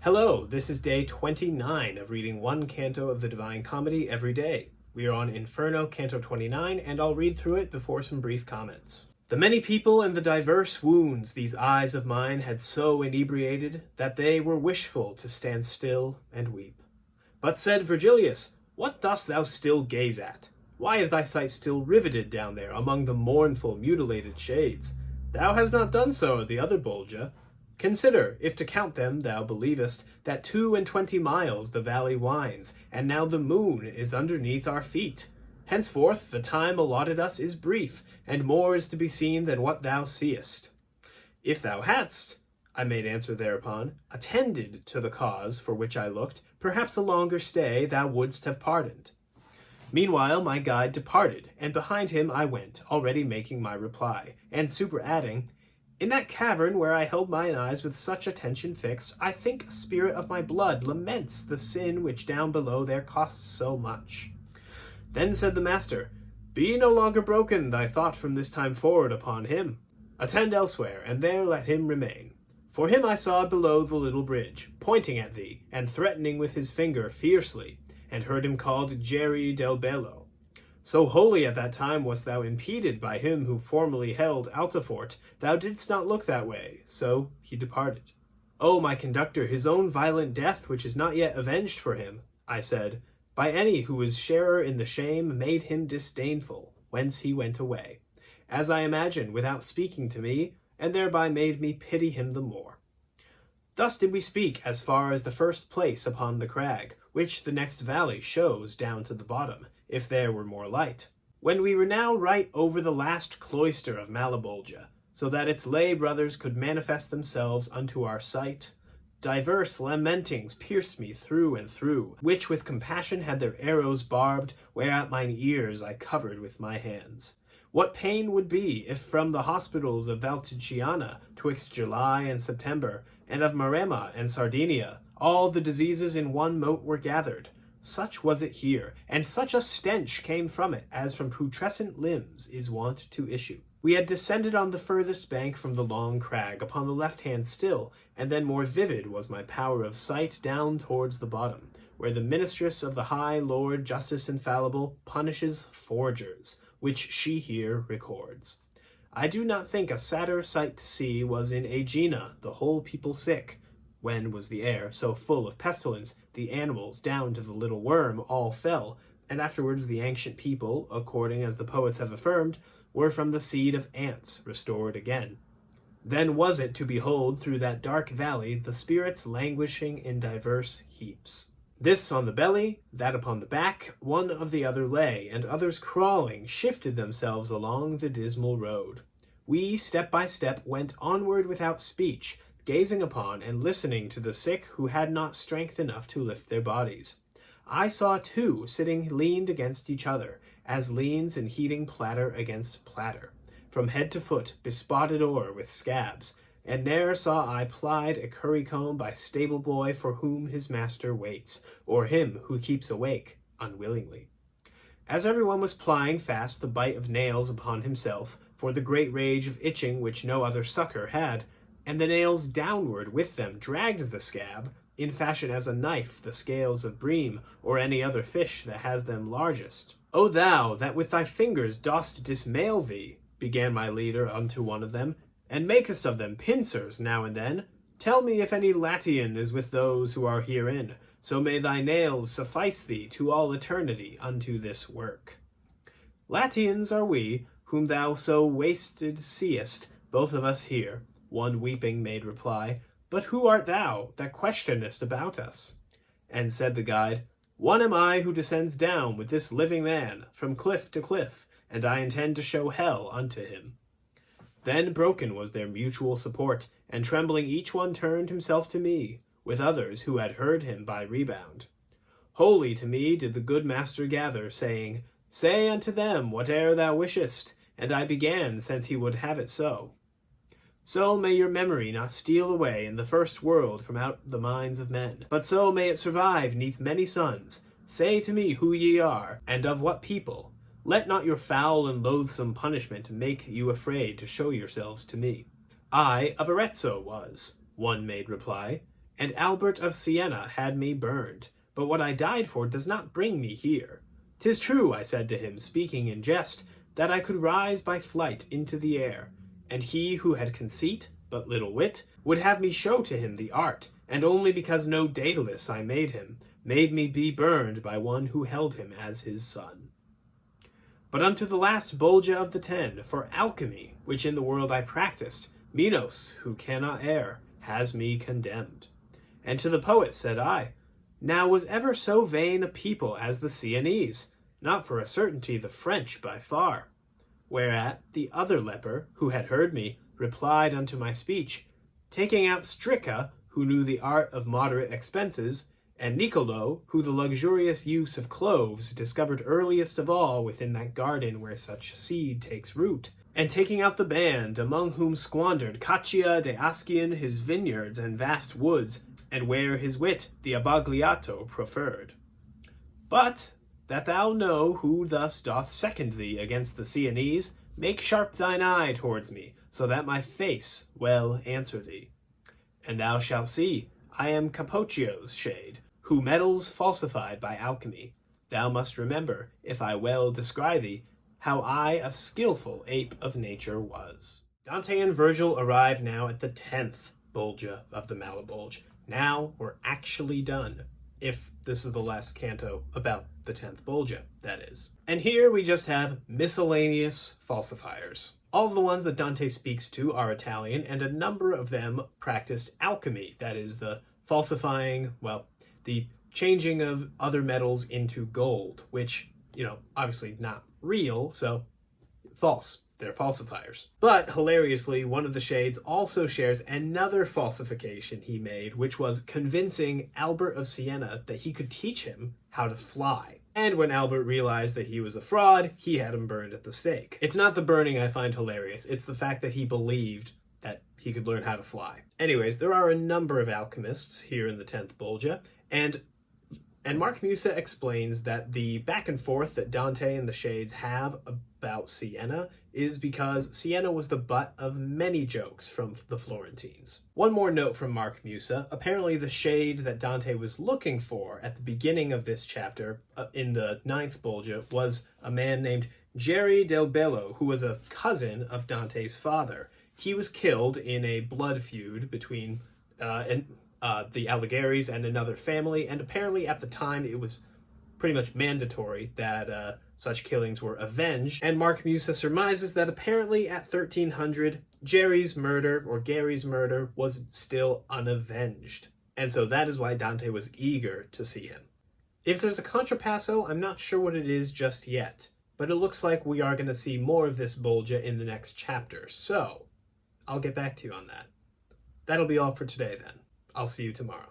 Hello, this is day 29 of reading one canto of the Divine Comedy every day. We are on Inferno, Canto 29, and I'll read through it before some brief comments. The many people and the diverse wounds these eyes of mine had so inebriated that they were wishful to stand still and weep. But said Virgilius, "What dost thou still gaze at? Why is thy sight still riveted down there among the mournful mutilated shades? Thou hast not done so at the other Bolgia. Consider, if to count them thou believest, that 22 miles the valley winds, and now the moon is underneath our feet. Henceforth the time allotted us is brief, and more is to be seen than what thou seest. If thou hadst, I made answer thereupon, attended to the cause for which I looked, perhaps a longer stay thou wouldst have pardoned." Meanwhile my guide departed, and behind him I went, already making my reply, and superadding, "In that cavern where I held mine eyes with such attention fixed, I think a spirit of my blood laments the sin which down below there costs so much." Then said the master, "Be no longer broken thy thought from this time forward upon him. Attend elsewhere, and there let him remain. For him I saw below the little bridge, pointing at thee, and threatening with his finger fiercely, and heard him called Jerry del Bello. So wholly at that time wast thou impeded by him who formerly held Altafort, thou didst not look that way, so he departed." "O my conductor, his own violent death, which is not yet avenged for him," I said, "by any who was sharer in the shame, made him disdainful, whence he went away, as I imagine, without speaking to me, and thereby made me pity him the more. Thus did we speak as far as the first place upon the crag, which the next valley shows down to the bottom, if there were more light, when we were now right over the last cloister of Malebolgia, so that its lay brothers could manifest themselves unto our sight. Diverse lamentings pierced me through and through, which with compassion had their arrows barbed, whereat mine ears I covered with my hands. What pain would be if from the hospitals of Valticiana, twixt July and September, and of Maremma and Sardinia, all the diseases in one mote were gathered. Such was it here, and such a stench came from it as from putrescent limbs is wont to issue. We had descended on the furthest bank from the long crag upon the left hand still, and then more vivid was my power of sight down towards the bottom, where the ministress of the high Lord Justice Infallible punishes forgers, which she here records. I do not think a sadder sight to see was in Aegina, the whole people sick, when was the air so full of pestilence, the animals, down to the little worm, all fell, and afterwards the ancient people, according as the poets have affirmed, were from the seed of ants restored again. Then was it to behold through that dark valley the spirits languishing in diverse heaps. This on the belly, that upon the back, one of the other lay, and others crawling shifted themselves along the dismal road. We, step by step, went onward without speech, gazing upon and listening to the sick who had not strength enough to lift their bodies. I saw two sitting leaned against each other, as leans in heating platter against platter, from head to foot bespotted o'er with scabs, and ne'er saw I plied a currycomb by stable boy for whom his master waits, or him who keeps awake unwillingly. As everyone was plying fast the bite of nails upon himself, for the great rage of itching which no other succor had, and the nails downward with them dragged the scab, in fashion as a knife the scales of bream, or any other fish that has them largest. "O thou, that with thy fingers dost dismail thee," began my leader unto one of them, "and makest of them pincers now and then, tell me if any Latian is with those who are herein, so may thy nails suffice thee to all eternity unto this work." "Latians are we, whom thou so wasted seest, both of us here," one weeping made reply, "but who art thou that questionest about us?" And said the guide, "One am I who descends down with this living man from cliff to cliff, and I intend to show hell unto him." Then broken was their mutual support, and trembling each one turned himself to me, with others who had heard him by rebound. Wholly to me did the good master gather, saying, "Say unto them whate'er thou wishest," and I began, since he would have it so. "So may your memory not steal away in the first world from out the minds of men, but so may it survive neath many suns. Say to me who ye are, and of what people. Let not your foul and loathsome punishment make you afraid to show yourselves to me." "I of Arezzo was," one made reply, and Albert of Siena had me burned, but what I died for does not bring me here. 'Tis true, I said to him, speaking in jest, that I could rise by flight into the air, and he who had conceit, but little wit, would have me show to him the art, and only because no Daedalus I made him, made me be burned by one who held him as his son. But unto the last Bolgia of the 10, for alchemy, which in the world I practiced, Minos, who cannot err, has me condemned. And to the poet said I, now was ever so vain a people as the Sienese, not for a certainty the French by far. Whereat the other leper, who had heard me, replied unto my speech, taking out Stricca, who knew the art of moderate expenses, and Nicolo, who the luxurious use of cloves discovered earliest of all within that garden where such seed takes root, and taking out the band, among whom squandered Caccia de Ascian his vineyards and vast woods, and where his wit the Abagliato preferred. But, that thou know who thus doth second thee against the Sienese, make sharp thine eye towards me, so that my face well answer thee. And thou shalt see, I am Capoccio's shade, who meddles falsified by alchemy. Thou must remember, if I well descry thee, how I a skilful ape of nature was. Dante and Virgil arrive now at the 10th Bolgia of the Malabulge. Now we're actually done, if this is the last canto about the 10th Bolgia, that is. And here we just have miscellaneous falsifiers. All of the ones that Dante speaks to are Italian, and a number of them practiced alchemy, that is the falsifying, well, the changing of other metals into gold, which, obviously not real, so false. They're falsifiers. But, hilariously, one of the shades also shares another falsification he made, which was convincing Albert of Siena that he could teach him how to fly. And when Albert realized that he was a fraud, he had him burned at the stake. It's not the burning I find hilarious, it's the fact that he believed that he could learn how to fly. Anyways, there are a number of alchemists here in the 10th Bolgia, and Mark Musa explains that the back and forth that Dante and the Shades have about Siena is because Siena was the butt of many jokes from the Florentines. One more note from Mark Musa. Apparently the shade that Dante was looking for at the beginning of this chapter in the 9th Bolgia was a man named Geri del Bello, who was a cousin of Dante's father. He was killed in a blood feud between the Alighieri's and another family, and apparently at the time it was pretty much mandatory that such killings were avenged, and Mark Musa surmises that apparently at 1300, Gary's murder was still unavenged, and so that is why Dante was eager to see him. If there's a contrapasso, I'm not sure what it is just yet, but it looks like we are going to see more of this Bolgia in the next chapter, so I'll get back to you on that. That'll be all for today then. I'll see you tomorrow.